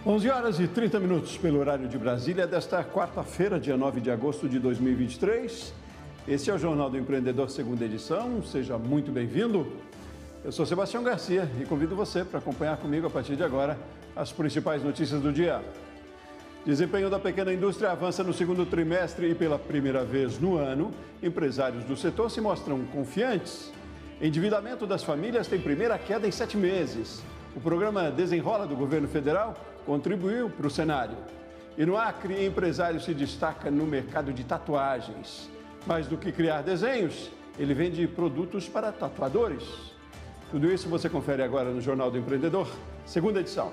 11 horas e 30 minutos pelo horário de Brasília desta quarta-feira, dia 9 de agosto de 2023. Este é o Jornal do Empreendedor, segunda edição. Seja muito bem-vindo. Eu sou Sebastião Garcia e convido você para acompanhar comigo a partir de agora as principais notícias do dia. Desempenho da pequena indústria avança no segundo trimestre e pela primeira vez no ano, empresários do setor se mostram confiantes. Endividamento das famílias tem primeira queda em 7 meses. O programa Desenrola do governo federal contribuiu para o cenário. E no Acre, empresário se destaca no mercado de tatuagens. Mais do que criar desenhos, ele vende produtos para tatuadores. Tudo isso você confere agora no Jornal do Empreendedor, segunda edição.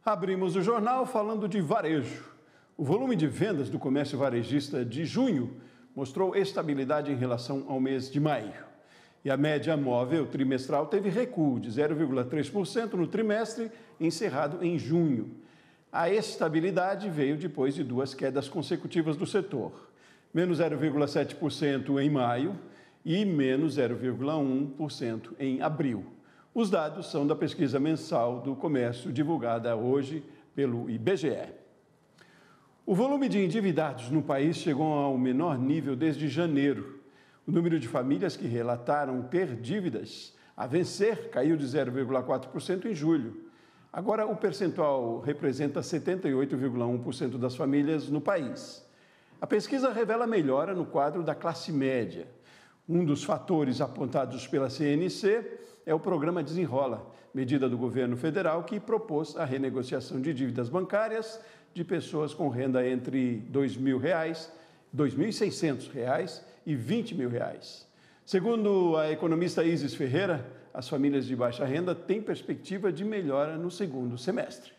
Abrimos o jornal falando de varejo. O volume de vendas do comércio varejista de junho mostrou estabilidade em relação ao mês de maio. E a média móvel trimestral teve recuo de 0,3% no trimestre encerrado em junho. A estabilidade veio depois de 2 quedas consecutivas do setor. Menos 0,7% em maio e menos 0,1% em abril. Os dados são da pesquisa mensal do comércio divulgada hoje pelo IBGE. O volume de endividados no país chegou ao menor nível desde janeiro. O número de famílias que relataram ter dívidas a vencer caiu de 0,4% em julho. Agora, o percentual representa 78,1% das famílias no país. A pesquisa revela melhora no quadro da classe média. Um dos fatores apontados pela CNC é o programa Desenrola, medida do governo federal que propôs a renegociação de dívidas bancárias de pessoas com renda entre R$ 2.000, R$ 2.600 e R$ 20.000. Segundo a economista Isis Ferreira, as famílias de baixa renda têm perspectiva de melhora no segundo semestre.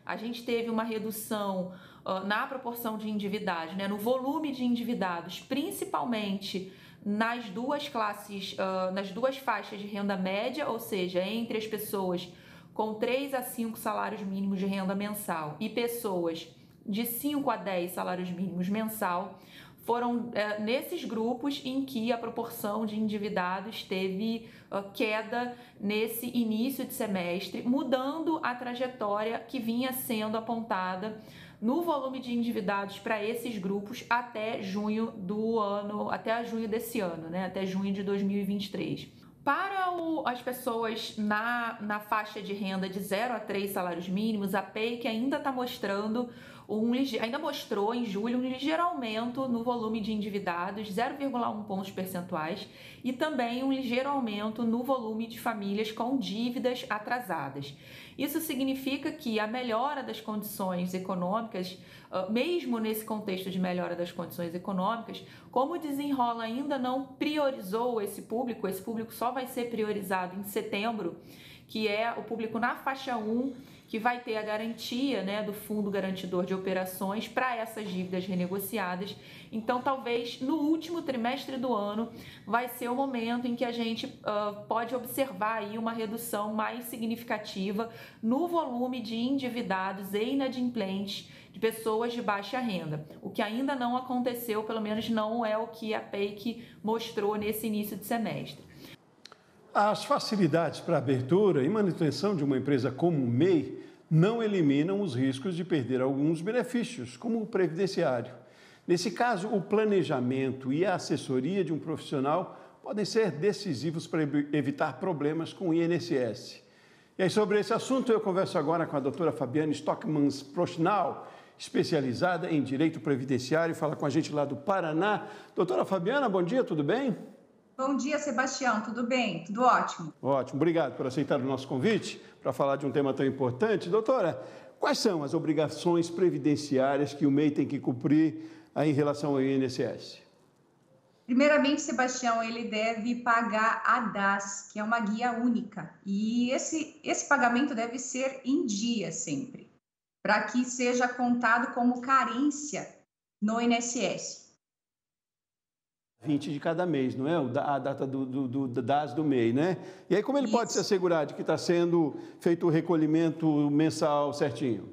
A gente teve uma redução na proporção de endividados, no volume de endividados, principalmente nas duas classes, nas duas faixas de renda média, ou seja, entre as pessoas com 3 a 5 salários mínimos de renda mensal e pessoas de 5 a 10 salários mínimos mensal, foram nesses grupos em que a proporção de endividados teve queda nesse início de semestre, mudando a trajetória que vinha sendo apontada no volume de endividados para esses grupos até junho do ano, até junho desse ano, até junho de 2023. Para as pessoas na faixa de renda de 0 a 3 salários mínimos, a PEIC ainda está mostrando ainda mostrou em julho um ligeiro aumento no volume de endividados, 0,1 pontos percentuais, e também um ligeiro aumento no volume de famílias com dívidas atrasadas. Isso significa que a melhora das condições econômicas, mesmo nesse contexto de melhora das condições econômicas, como o Desenrola ainda não priorizou esse público só vai ser priorizado em setembro, que é o público na faixa 1, que vai ter a garantia do Fundo Garantidor de Operações para essas dívidas renegociadas. Então, talvez no último trimestre do ano vai ser o momento em que a gente pode observar aí uma redução mais significativa no volume de endividados e inadimplentes de pessoas de baixa renda. O que ainda não aconteceu, pelo menos não é o que a PEIC mostrou nesse início de semestre. As facilidades para a abertura e manutenção de uma empresa como o MEI não eliminam os riscos de perder alguns benefícios, como o previdenciário. Nesse caso, o planejamento e a assessoria de um profissional podem ser decisivos para evitar problemas com o INSS. E aí, sobre esse assunto, eu converso agora com a doutora Fabiane Stockmann-Prochnal, especializada em Direito Previdenciário, fala com a gente lá do Paraná. Doutora Fabiana, bom dia, tudo bem? Bom dia, Sebastião. Tudo bem? Tudo ótimo. Ótimo. Obrigado por aceitar o nosso convite para falar de um tema tão importante. Doutora, quais são as obrigações previdenciárias que o MEI tem que cumprir em relação ao INSS? Primeiramente, Sebastião, ele deve pagar a DAS, que é uma guia única. E esse pagamento deve ser em dia sempre, para que seja contado como carência no INSS. 20 de cada mês, não é? A data do DAS do MEI, né? E aí, como ele pode se assegurar de que está sendo feito o recolhimento mensal certinho?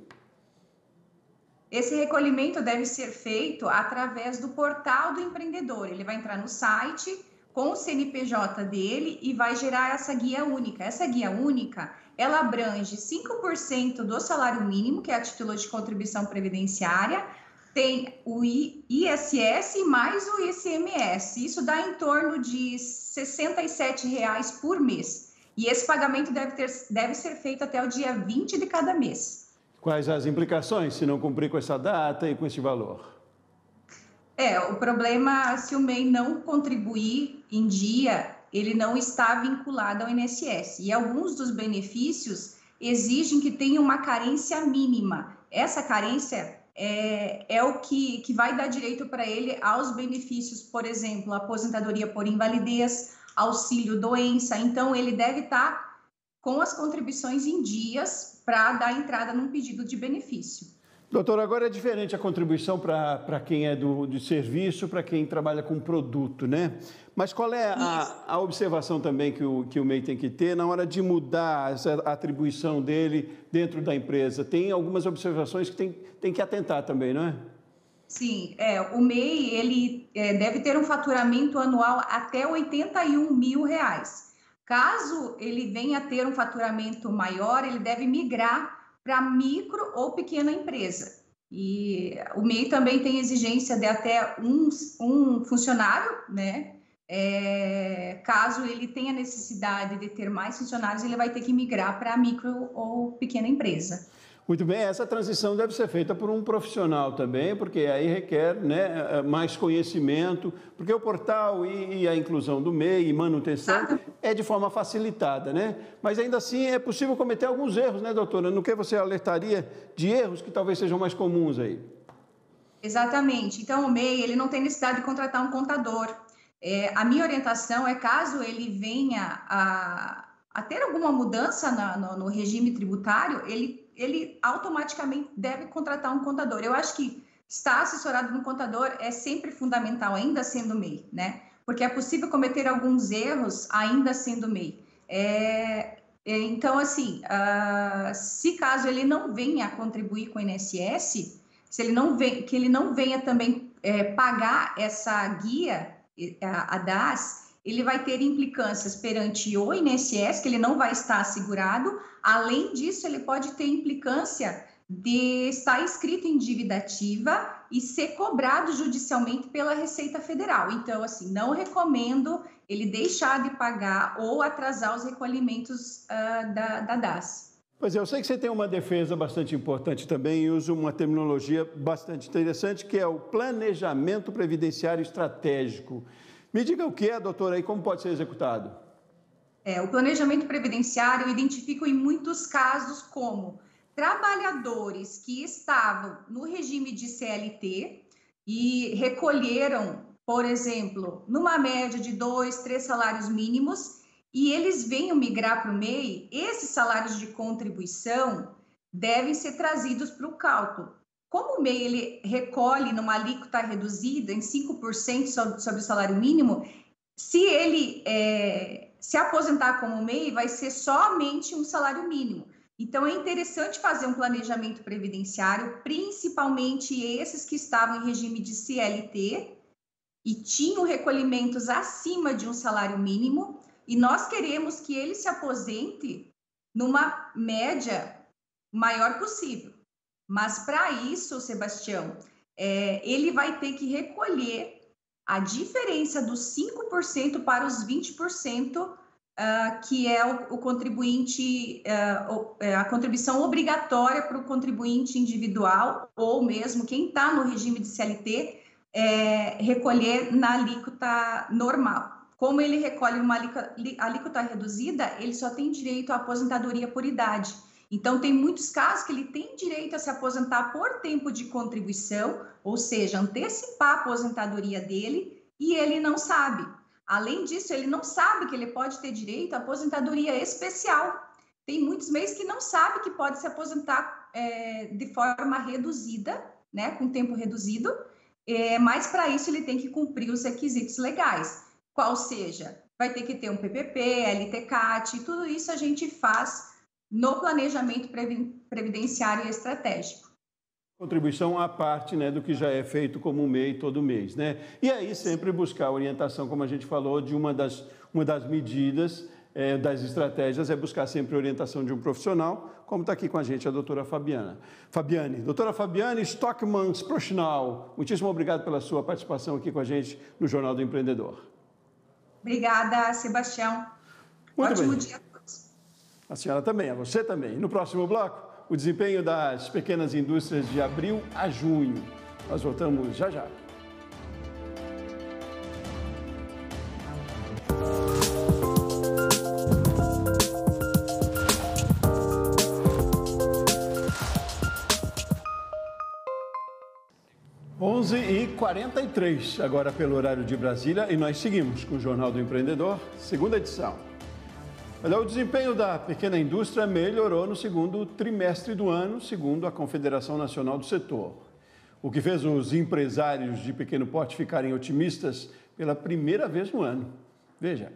Esse recolhimento deve ser feito através do portal do empreendedor. Ele vai entrar no site com o CNPJ dele e vai gerar essa guia única. Essa guia única, ela abrange 5% do salário mínimo, que é a título de contribuição previdenciária, tem o ISS mais o ICMS. Isso dá em torno de R$ 67,00 por mês. E esse pagamento deve ser feito até o dia 20 de cada mês. Quais as implicações se não cumprir com essa data e com esse valor? O problema, se o MEI não contribuir em dia, ele não está vinculado ao INSS. E alguns dos benefícios exigem que tenha uma carência mínima. Essa carência é o que vai dar direito para ele aos benefícios, por exemplo, aposentadoria por invalidez, auxílio doença. Então, ele deve estar com as contribuições em dias para dar entrada num pedido de benefício. Doutor, agora é diferente a contribuição para quem é de serviço, para quem trabalha com produto, né? Mas qual é a observação também que o MEI tem que ter na hora de mudar essa atribuição dele dentro da empresa? Tem algumas observações que tem que atentar também, não é? Sim, o MEI ele deve ter um faturamento anual até R$ 81.000. Caso ele venha a ter um faturamento maior, ele deve migrar para micro ou pequena empresa. E o MEI também tem exigência de até um funcionário, né? Caso ele tenha necessidade de ter mais funcionários, ele vai ter que migrar para micro ou pequena empresa. Muito bem, essa transição deve ser feita por um profissional também, porque aí requer, né, mais conhecimento, porque o portal e a inclusão do MEI e manutenção é de forma facilitada, né? Mas ainda assim é possível cometer alguns erros, né, doutora? No que você alertaria de erros que talvez sejam mais comuns aí? Exatamente. Então, o MEI ele não tem necessidade de contratar um contador. A minha orientação é, caso ele venha a ter alguma mudança no regime tributário, ele automaticamente deve contratar um contador. Eu acho que estar assessorado no contador é sempre fundamental, ainda sendo MEI, né? Porque é possível cometer alguns erros ainda sendo MEI. Então, assim, se caso ele não venha a contribuir com o INSS, que ele não venha também pagar essa guia, a DAS, ele vai ter implicâncias perante o INSS, que ele não vai estar assegurado. Além disso, ele pode ter implicância de estar inscrito em dívida ativa e ser cobrado judicialmente pela Receita Federal. Então, assim, não recomendo ele deixar de pagar ou atrasar os recolhimentos da DAS. Pois é, eu sei que você tem uma defesa bastante importante também e usa uma terminologia bastante interessante, que é o planejamento previdenciário estratégico. Me diga o que é, doutora, e como pode ser executado? O planejamento previdenciário identifica em muitos casos como trabalhadores que estavam no regime de CLT e recolheram, por exemplo, numa média de 2, 3 salários mínimos, e eles venham migrar para o MEI, esses salários de contribuição devem ser trazidos para o cálculo. Como o MEI ele recolhe numa alíquota reduzida em 5% sobre o salário mínimo, se ele se aposentar como MEI, vai ser somente um salário mínimo. Então, é interessante fazer um planejamento previdenciário, principalmente esses que estavam em regime de CLT e tinham recolhimentos acima de um salário mínimo, e nós queremos que ele se aposente numa média maior possível. Mas, para isso, Sebastião, ele vai ter que recolher a diferença dos 5% para os 20%, que é o contribuinte, a contribuição obrigatória para o contribuinte individual, ou mesmo quem está no regime de CLT, recolher na alíquota normal. Como ele recolhe uma alíquota reduzida, ele só tem direito à aposentadoria por idade. Então, tem muitos casos que ele tem direito a se aposentar por tempo de contribuição, ou seja, antecipar a aposentadoria dele, e ele não sabe. Além disso, ele não sabe que ele pode ter direito à aposentadoria especial. Tem muitos MEIs que não sabem que pode se aposentar de forma reduzida, né, com tempo reduzido, mas para isso ele tem que cumprir os requisitos legais. Qual seja, vai ter que ter um PPP, LTCAT, tudo isso a gente faz no planejamento previdenciário e estratégico. Contribuição à parte, né, do que já é feito como MEI todo mês, né? E aí sempre buscar orientação, como a gente falou, de uma das medidas, das estratégias, é buscar sempre a orientação de um profissional, como está aqui com a gente a doutora Fabiane. Doutora Fabiane Stockmann-Prochnau, muitíssimo obrigado pela sua participação aqui com a gente no Jornal do Empreendedor. Obrigada, Sebastião. Ótimo dia a todos. A senhora também, a você também. E no próximo bloco, o desempenho das pequenas indústrias de abril a junho. Nós voltamos já já. Onze e 43 agora pelo horário de Brasília, e nós seguimos com o Jornal do Empreendedor, segunda edição. Olha, o desempenho da pequena indústria melhorou no segundo trimestre do ano, segundo a Confederação Nacional do Setor. O que fez os empresários de pequeno porte ficarem otimistas pela primeira vez no ano. Veja.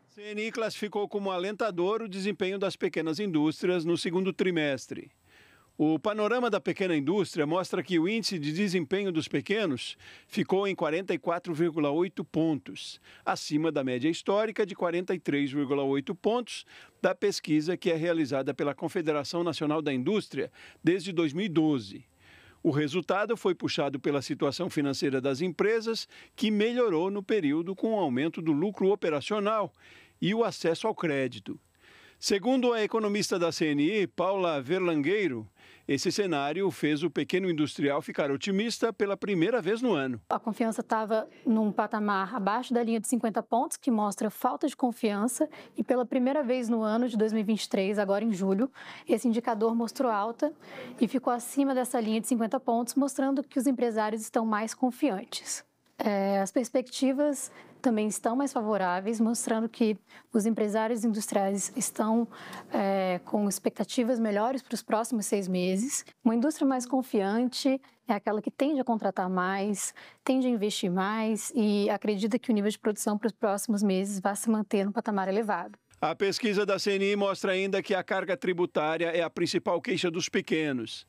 A CNI classificou como alentador o desempenho das pequenas indústrias no segundo trimestre. O panorama da pequena indústria mostra que o índice de desempenho dos pequenos ficou em 44,8 pontos, acima da média histórica de 43,8 pontos da pesquisa que é realizada pela Confederação Nacional da Indústria desde 2012. O resultado foi puxado pela situação financeira das empresas, que melhorou no período com o aumento do lucro operacional e o acesso ao crédito. Segundo a economista da CNI, Paula Verlangueiro, esse cenário fez o pequeno industrial ficar otimista pela primeira vez no ano. A confiança estava num patamar abaixo da linha de 50 pontos, que mostra falta de confiança, e pela primeira vez no ano de 2023, agora em julho, esse indicador mostrou alta e ficou acima dessa linha de 50 pontos, mostrando que os empresários estão mais confiantes. As perspectivas também estão mais favoráveis, mostrando que os empresários industriais estão com expectativas melhores para os próximos 6 meses. Uma indústria mais confiante é aquela que tende a contratar mais, tende a investir mais e acredita que o nível de produção para os próximos meses vai se manter num patamar elevado. A pesquisa da CNI mostra ainda que a carga tributária é a principal queixa dos pequenos.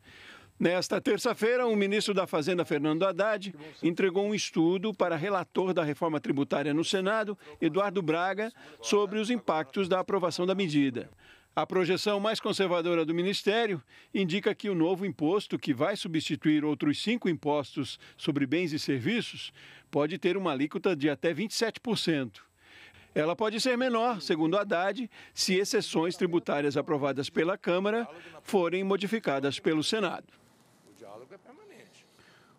Nesta terça-feira, o ministro da Fazenda, Fernando Haddad, entregou um estudo para relator da reforma tributária no Senado, Eduardo Braga, sobre os impactos da aprovação da medida. A projeção mais conservadora do Ministério indica que o novo imposto, que vai substituir outros 5 impostos sobre bens e serviços, pode ter uma alíquota de até 27%. Ela pode ser menor, segundo Haddad, se exceções tributárias aprovadas pela Câmara forem modificadas pelo Senado.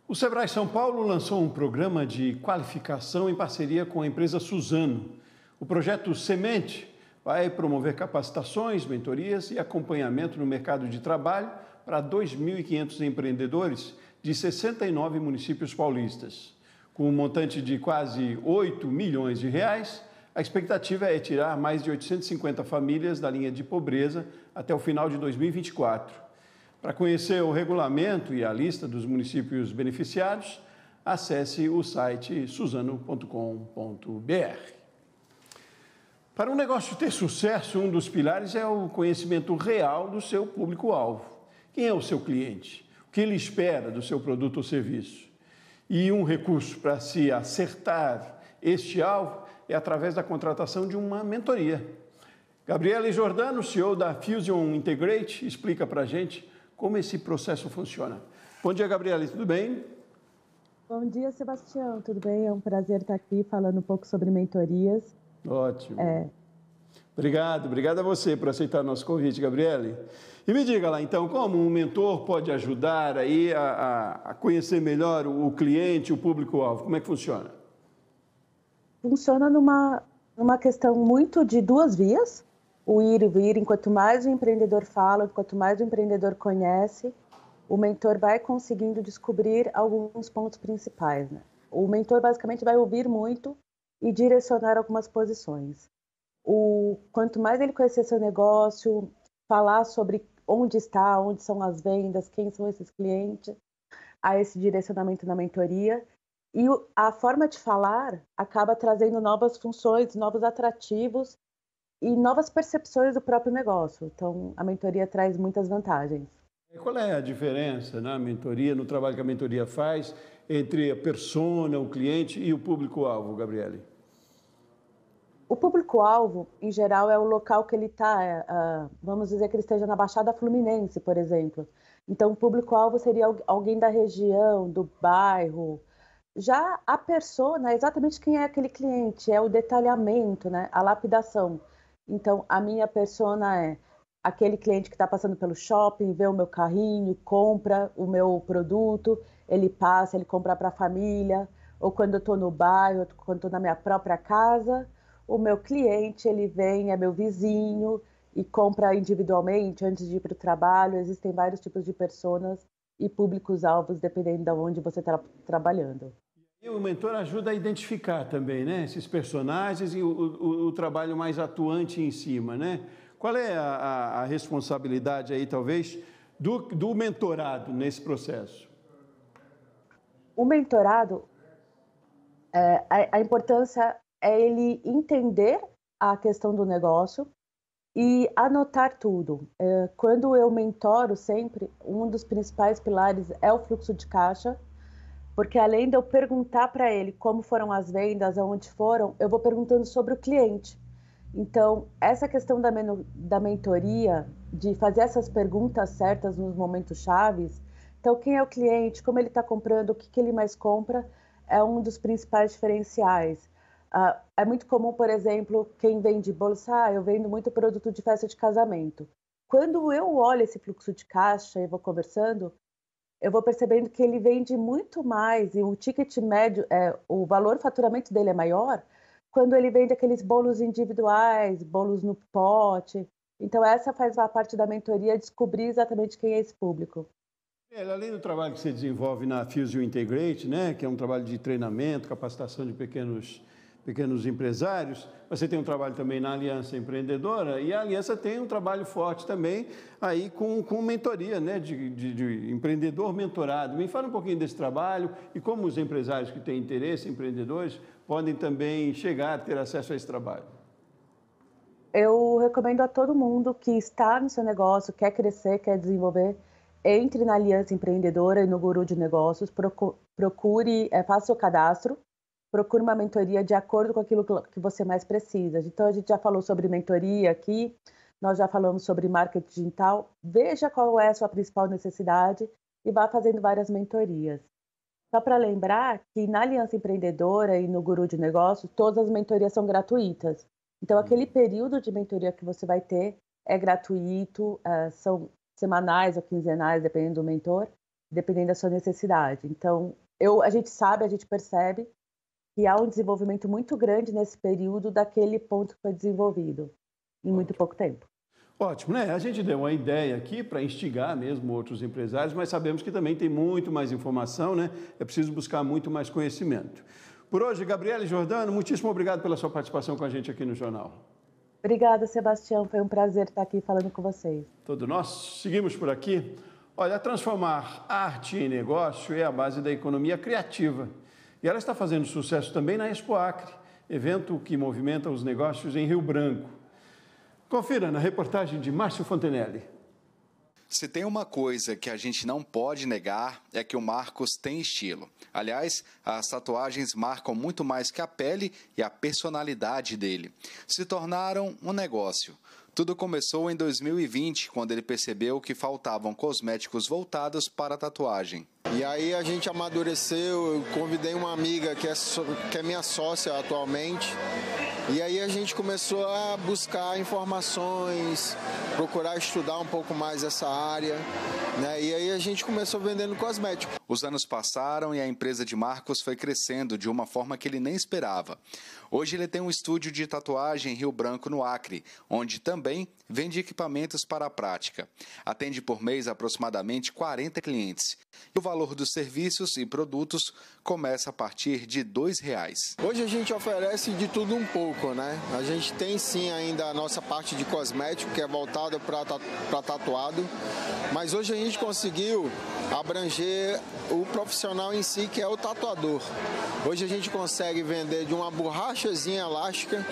O Sebrae São Paulo lançou um programa de qualificação em parceria com a empresa Suzano. O projeto Semente vai promover capacitações, mentorias e acompanhamento no mercado de trabalho para 2.500 empreendedores de 69 municípios paulistas. Com um montante de quase 8 milhões de reais, a expectativa é tirar mais de 850 famílias da linha de pobreza até o final de 2024. Para conhecer o regulamento e a lista dos municípios beneficiados, acesse o site suzano.com.br. Para um negócio ter sucesso, um dos pilares é o conhecimento real do seu público-alvo. Quem é o seu cliente? O que ele espera do seu produto ou serviço? E um recurso para se acertar este alvo é através da contratação de uma mentoria. Gabriele Giordano, CEO da Fusion Integrate, explica para a gente como esse processo funciona. Bom dia, Gabriele, tudo bem? Bom dia, Sebastião, tudo bem? É um prazer estar aqui falando um pouco sobre mentorias. Ótimo. Obrigado a você por aceitar nosso convite, Gabriele. E me diga lá, então, como um mentor pode ajudar aí a conhecer melhor o cliente, o público-alvo? Como é que funciona? Funciona numa questão muito de 2 vias. O ir e vir, enquanto mais o empreendedor fala, quanto mais o empreendedor conhece, o mentor vai conseguindo descobrir alguns pontos principais, né? O mentor basicamente vai ouvir muito e direcionar algumas posições. Quanto mais ele conhecer seu negócio, falar sobre onde está, onde são as vendas, quem são esses clientes, há esse direcionamento na mentoria. E a forma de falar acaba trazendo novas funções, novos atrativos e novas percepções do próprio negócio. Então, a mentoria traz muitas vantagens. Qual é a diferença na mentoria, no trabalho que a mentoria faz, entre a persona, o cliente e o público-alvo, Gabriele? O público-alvo, em geral, é o local que ele está, vamos dizer que ele esteja na Baixada Fluminense, por exemplo. Então, o público-alvo seria alguém da região, do bairro. Já a persona, exatamente quem é aquele cliente, é o detalhamento, né? A lapidação. Então, a minha persona é aquele cliente que está passando pelo shopping, vê o meu carrinho, compra o meu produto, ele passa, ele compra para a família, ou quando eu estou no bairro, quando estou na minha própria casa, o meu cliente, ele vem, é meu vizinho e compra individualmente antes de ir para o trabalho. Existem vários tipos de personas e públicos-alvos, dependendo de onde você está trabalhando. E o mentor ajuda a identificar também, né, esses personagens e o trabalho mais atuante em cima, né? Qual é a responsabilidade aí, talvez, do mentorado nesse processo? O mentorado, a importância é ele entender a questão do negócio e anotar tudo. Quando eu mentoro sempre, um dos principais pilares é o fluxo de caixa, porque além de eu perguntar para ele como foram as vendas, aonde foram, eu vou perguntando sobre o cliente. Então, essa questão da mentoria, de fazer essas perguntas certas nos momentos chaves, então quem é o cliente, como ele está comprando, o que ele mais compra, é um dos principais diferenciais. É muito comum, por exemplo, quem vende bolos, eu vendo muito produto de festa de casamento. Quando eu olho esse fluxo de caixa e vou conversando, eu vou percebendo que ele vende muito mais e o ticket médio, o valor faturamento dele é maior quando ele vende aqueles bolos individuais, bolos no pote. Então, essa faz parte da mentoria, descobrir exatamente quem é esse público. Além do trabalho que você desenvolve na Fusio Integrate, né, que é um trabalho de treinamento, capacitação de pequenos empresários, você tem um trabalho também na Aliança Empreendedora, e a Aliança tem um trabalho forte também aí com mentoria, né, de empreendedor mentorado. Me fala um pouquinho desse trabalho e como os empresários que têm interesse, empreendedores, podem também chegar a ter acesso a esse trabalho. Eu recomendo a todo mundo que está no seu negócio, quer crescer, quer desenvolver, entre na Aliança Empreendedora e no Guru de Negócios, procure, faça seu cadastro, procure uma mentoria de acordo com aquilo que você mais precisa. Então, a gente já falou sobre mentoria aqui, nós já falamos sobre marketing digital. Veja qual é a sua principal necessidade e vá fazendo várias mentorias. Só para lembrar que na Aliança Empreendedora e no Guru de Negócios, todas as mentorias são gratuitas. Então, aquele período de mentoria que você vai ter é gratuito, são semanais ou quinzenais, dependendo do mentor, dependendo da sua necessidade. Então, a gente percebe que há um desenvolvimento muito grande nesse período daquele ponto que foi desenvolvido em muito pouco tempo. Ótimo, né? A gente deu uma ideia aqui para instigar mesmo outros empresários, mas sabemos que também tem muito mais informação, né? É preciso buscar muito mais conhecimento. Por hoje, Gabriele Giordano, muitíssimo obrigado pela sua participação com a gente aqui no Jornal. Obrigada, Sebastião. Foi um prazer estar aqui falando com vocês. Todo nós seguimos por aqui. Olha, transformar arte em negócio é a base da economia criativa. E ela está fazendo sucesso também na Expo Acre, evento que movimenta os negócios em Rio Branco. Confira na reportagem de Márcio Fontenelle. Se tem uma coisa que a gente não pode negar, é que o Marcos tem estilo. Aliás, as tatuagens marcam muito mais que a pele e a personalidade dele. Se tornaram um negócio. Tudo começou em 2020, quando ele percebeu que faltavam cosméticos voltados para a tatuagem. E aí a gente amadureceu, eu convidei uma amiga que é minha sócia atualmente, e aí a gente começou a buscar informações, procurar estudar um pouco mais essa área, né? E aí a gente começou vendendo cosméticos. Os anos passaram e a empresa de Marcos foi crescendo de uma forma que ele nem esperava. Hoje ele tem um estúdio de tatuagem em Rio Branco, no Acre, onde também vende equipamentos para a prática. Atende por mês aproximadamente 40 clientes. E o valor dos serviços e produtos começa a partir de R$ 2,00. Hoje a gente oferece de tudo um pouco, né? A gente tem sim ainda a nossa parte de cosmético, que é voltada para tatuado, mas hoje a gente conseguiu abranger o profissional em si, que é o tatuador. Hoje a gente consegue vender de uma borrachazinha elástica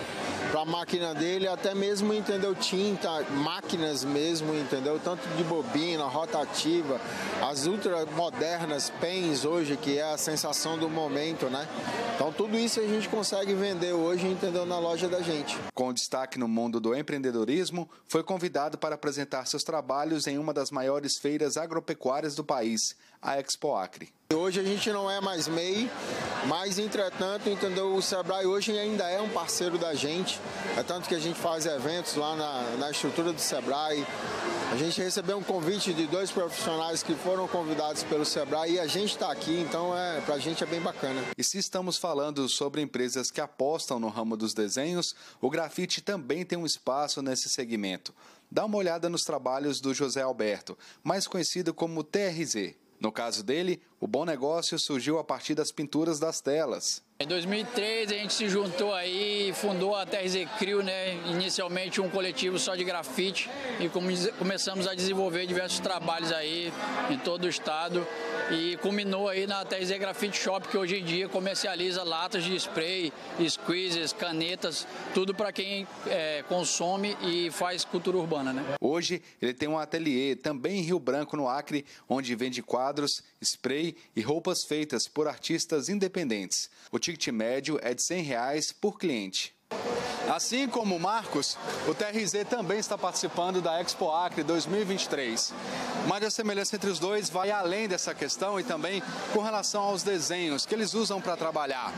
para a máquina dele, até mesmo, entendeu, tinta, máquinas mesmo, entendeu, tanto de bobina, rotativa, as ultra modernas pens hoje, que é a sensação do momento, né? Então tudo isso a gente consegue vender hoje, entendeu, na loja da gente. Com destaque no mundo do empreendedorismo, foi convidado para apresentar seus trabalhos em uma das maiores feiras agropecuárias do país, a Expo Acre. Hoje a gente não é mais MEI, mas, entretanto, entendeu, o Sebrae hoje ainda é um parceiro da gente. É tanto que a gente faz eventos lá na estrutura do Sebrae. A gente recebeu um convite de 2 profissionais que foram convidados pelo Sebrae e a gente está aqui, então para a gente é bem bacana. E se estamos falando sobre empresas que apostam no ramo dos desenhos, o grafite também tem um espaço nesse segmento. Dá uma olhada nos trabalhos do José Alberto, mais conhecido como TRZ. No caso dele, o bom negócio surgiu a partir das pinturas das telas. Em 2003 a gente se juntou aí e fundou a TRZ Crew, né? Inicialmente um coletivo só de grafite e começamos a desenvolver diversos trabalhos aí em todo o estado e culminou aí na TRZ Graffiti Shop, que hoje em dia comercializa latas de spray, squeezes, canetas, tudo para quem consome e faz cultura urbana, né? Hoje ele tem um ateliê também em Rio Branco, no Acre, onde vende quadros, spray e roupas feitas por artistas independentes. O ticket médio é de R$ 100 por cliente. Assim como o Marcos, o TRZ também está participando da Expo Acre 2023. Mas a semelhança entre os dois vai além dessa questão e também com relação aos desenhos que eles usam para trabalhar.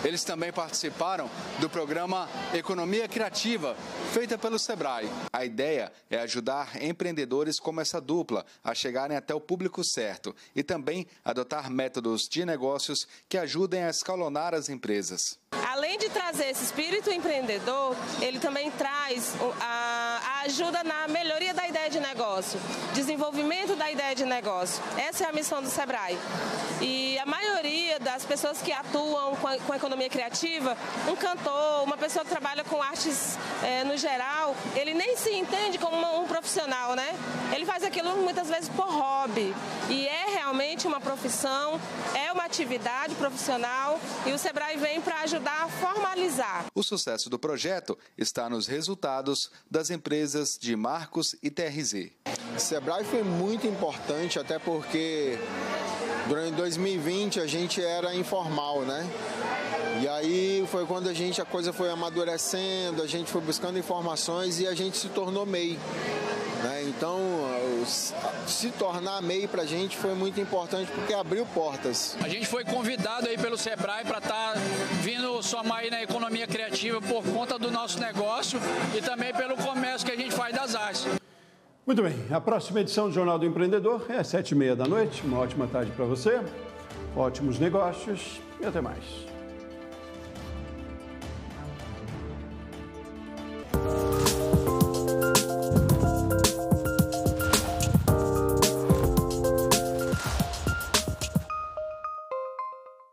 Eles também participaram do programa Economia Criativa, feita pelo Sebrae. A ideia é ajudar empreendedores como essa dupla a chegarem até o público certo e também adotar métodos de negócios que ajudem a escalonar as empresas. Além de trazer esse espírito empreendedor, ele também traz a ajuda na melhoria da ideia de negócio, desenvolvimento da ideia de negócio. Essa é a missão do Sebrae. E a maioria das pessoas que atuam com a economia criativa, um cantor, uma pessoa que trabalha com artes no geral, ele nem se entende como um profissional, né? Ele faz aquilo muitas vezes por hobby. E é realmente uma profissão, é uma atividade profissional e o Sebrae vem para ajudar a formalizar. O sucesso do projeto está nos resultados das empresas de Marcos e TRZ. O Sebrae foi muito importante, até porque durante 2020 a gente era informal, né? E aí foi quando a coisa foi amadurecendo, a gente foi buscando informações e a gente se tornou MEI. Né? Então, se tornar MEI para a gente foi muito importante porque abriu portas. A gente foi convidado aí pelo Sebrae para estar vindo somar aí na economia criativa por conta do nosso negócio e também pelo comércio que a gente faz das artes. Muito bem, a próxima edição do Jornal do Empreendedor é às 19h30 da noite. Uma ótima tarde para você, ótimos negócios e até mais.